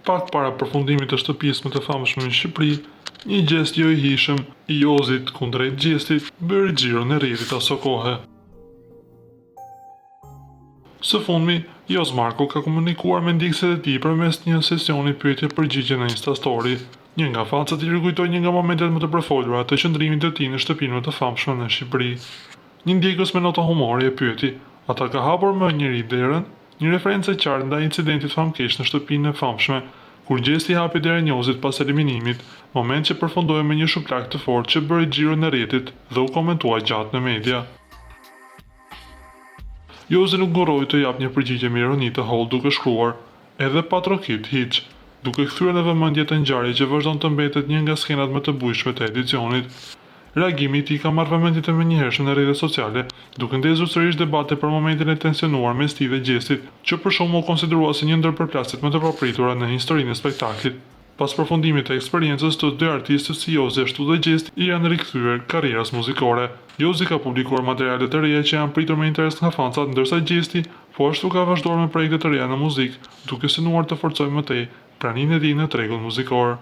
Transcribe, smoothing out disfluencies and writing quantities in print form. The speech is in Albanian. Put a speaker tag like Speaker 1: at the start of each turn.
Speaker 1: Pak para përfundimit të shtëpisë më të famshme në Shqipëri, një gjest jo i hishëm i Jozit kundrejt gjestit bëri xhiron e rrjetit aso kohe. Së fundmi, Joz Marko ka komunikuar me ndjekësit e tij përmes një sesioni pyetje-përgjigje në Instastory. Një nga facat i rikujtoi një nga momentet më të përfolura të qëndrimit të tij në shtëpinë më të famshme në Shqipëri. Një ndjekës me nota humori e pyeti: "Ata ka hapur më njëri derën?" Një referencë e qartë ndaj incidentit famkeq në shtëpinë e famshme, kur gjesti hapi derën Jozit pas eliminimit, moment që përfundoi me një shuplak të fortë që bëri xhiron e rrjetit dhe u komentua gjatë në media. Jozi nuk nguroi të jap një përgjigje me ironi të hollë duke shkruar: "Edhe pa trokit hiç", duke kthyer në vëmendje të ngjarje që vazhdon të mbetet një nga skenat më të bujshme të edicionit. Reagimi i tij ka marrë vëmendje të menjëhershme në rrjetet sociale, duke ndezur sërish debate për momentin e tensionuar mes tij dhe gjestit, që për shumë u konsiderua si një ndër përplasjet më të papritura në historinë e spektaklit. Pas përfundimit të eksperiencës, të dy artistët si Jozi ashtu dhe gjesti i janë rikthyer karrierës muzikore. Jozi ka publikuar materiale të reja që janë pritur me interes nga fancat, ndërsa gjesti po ashtu ka vazhduar me projekte të reja në muzikë, duke synuar të forcojë më tej praninë e tij në tregun muzikor.